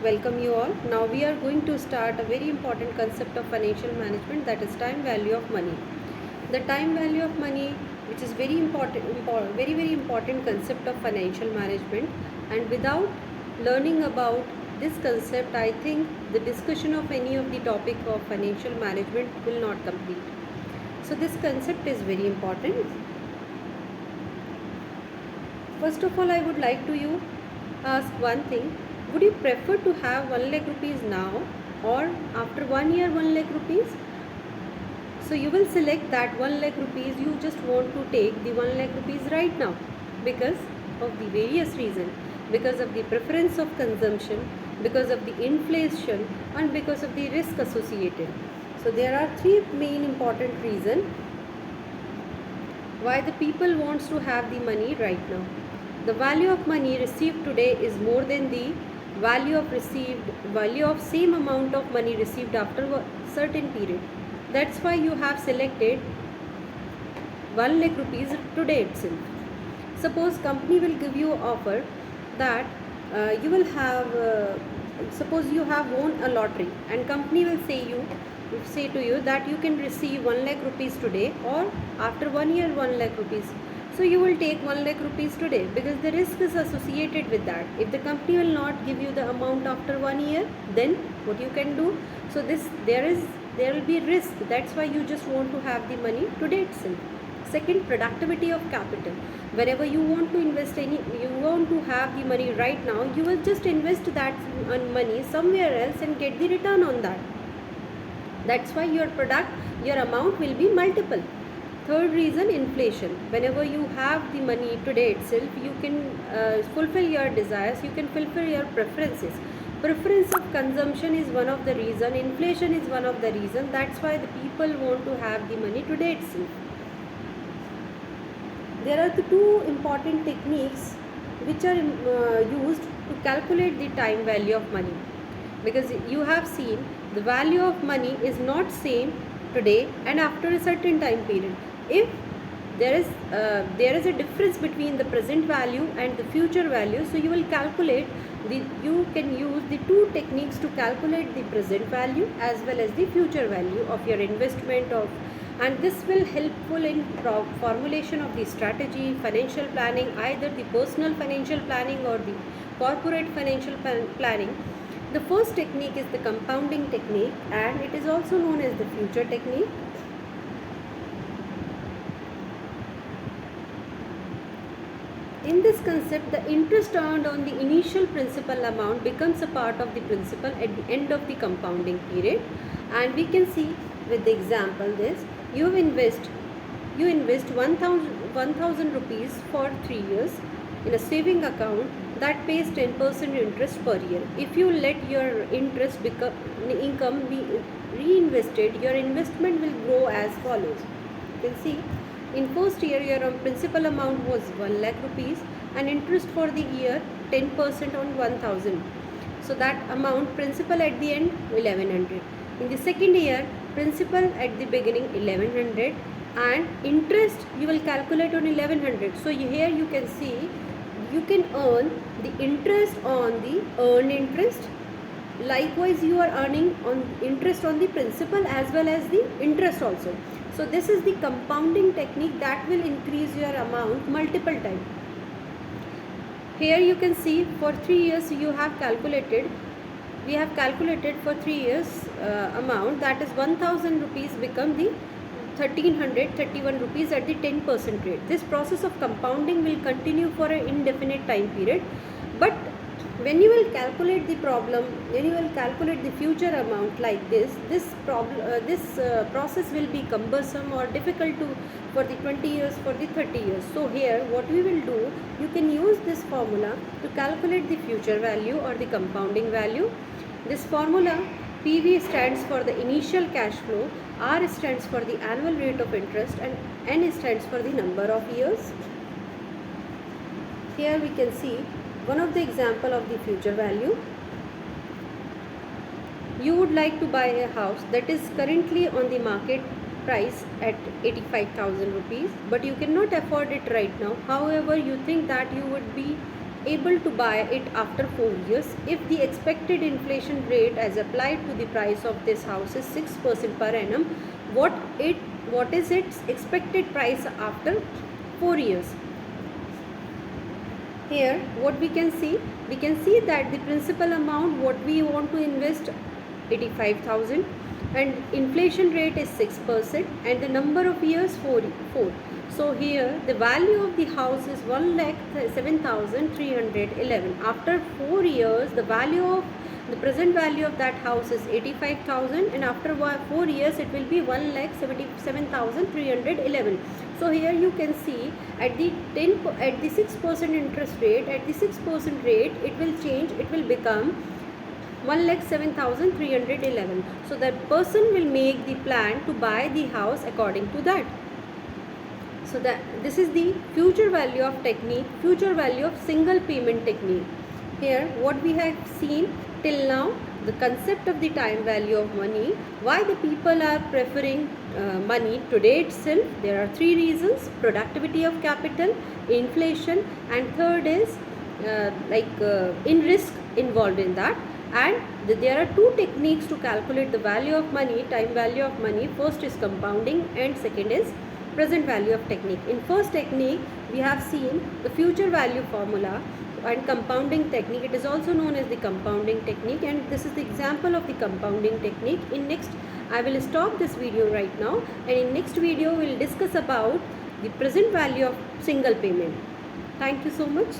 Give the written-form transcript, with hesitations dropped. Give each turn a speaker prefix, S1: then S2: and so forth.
S1: welcome you all. Now we are going to start a very important concept of financial management, that is time value of money. The time value of money, which is very very important concept of financial management, and without learning about this concept, I think the discussion of any of the topic of financial management will not complete. So this concept is very important. First of all, I would like to you ask one thing. Would you prefer to have 1 lakh rupees now, or after 1 year 1 lakh rupees? So you will select that 1 lakh rupees, you just want to take the 1 lakh rupees right now because of the various reasons, because of the preference of consumption, because of the inflation, and because of the risk associated. So there are three main important reasons why the people wants to have the money right now. The value of money received today is more than the value of same amount of money received after a certain period. That's why you have selected 1 lakh rupees today itself. Suppose company will give you offer that you will have suppose you have won a lottery, and company will say to you that you can receive 1 lakh rupees today, or after 1 year 1 lakh rupees. So you will take 1 lakh rupees today because the risk is associated with that. If the company will not give you the amount after 1 year, then what you can do? So there will be risk. That's why you just want to have the money today itself. Second, productivity of capital. Whenever you want to invest you want to have the money right now, you will just invest that money somewhere else and get the return on that. That's why your amount will be multiple. Third reason, inflation. Whenever you have the money today itself, you can fulfill your desires, you can fulfill your preferences. Preference of consumption is one of the reason, inflation is one of the reason. That's why the people want to have the money today itself. There are the two important techniques which are used to calculate the time value of money, because you have seen the value of money is not same today and after a certain time period. If there is a difference between the present value and the future value, so you will calculate you can use the two techniques to calculate the present value as well as the future value of your investment and this will helpful in formulation of the strategy, financial planning, either the personal financial planning or the corporate financial planning. The first technique is the compounding technique, and it is also known as the future technique. In this concept, the interest earned on the initial principal amount becomes a part of the principal at the end of the compounding period. And we can see with the example this, you invest 1000 rupees for 3 years in a saving account that pays 10% interest per year. If you let your income be reinvested, your investment will grow as follows. You can see in first year your principal amount was 1 lakh rupees and interest for the year 10% on 1000. So that amount principal at the end 1100. In the second year, principal at the beginning 1100 and interest you will calculate on 1100. So here you can see you can earn the interest on the earned interest. Likewise, you are earning on interest on the principal as well as the interest also. So this is the compounding technique that will increase your amount multiple times. Here you can see for 3 years we have calculated for 3 years amount, that is 1000 rupees become the 1331 rupees at the 10% rate. This process of compounding will continue for an indefinite time period, but when you will calculate the future amount like this process will be cumbersome or difficult for the 20 years, for the 30 years. So here what we will do, you can use this formula to calculate the future value or the compounding value. This formula, PV stands for the initial cash flow, R stands for the annual rate of interest, and N stands for the number of years. Here we can see one of the example of the future value. You would like to buy a house that is currently on the market price at 85,000 rupees, but you cannot afford it right now. However, you think that you would be able to buy it after 4 years if the expected inflation rate as applied to the price of this house is 6% per annum. What is its expected price after 4 years? Here what we can see that the principal amount what we want to invest 85,000, and inflation rate is 6%, and the number of years 4. So here the value of the house is 1,07,311. After 4 years the present value of that house is 85,000, and after 4 years it will be 1,77,311. So here you can see at the 6% interest rate, at the 6% rate it will change, it will become 1,07,311. So that person will make the plan to buy the house according to that. So that this is the future value of technique, future value of single payment technique. Here what we have seen till now, the concept of the time value of money, why the people are preferring money today itself. There are 3 reasons: productivity of capital, inflation, and third is in risk involved in that. And there are 2 techniques to calculate the value of money, time value of money. First is compounding and second is present value of technique. In first technique we have seen the future value formula and compounding technique. It is also known as the compounding technique, and this is the example of the compounding technique. In next, I will stop this video right now, and in next video we will discuss about the present value of single payment. Thank you so much.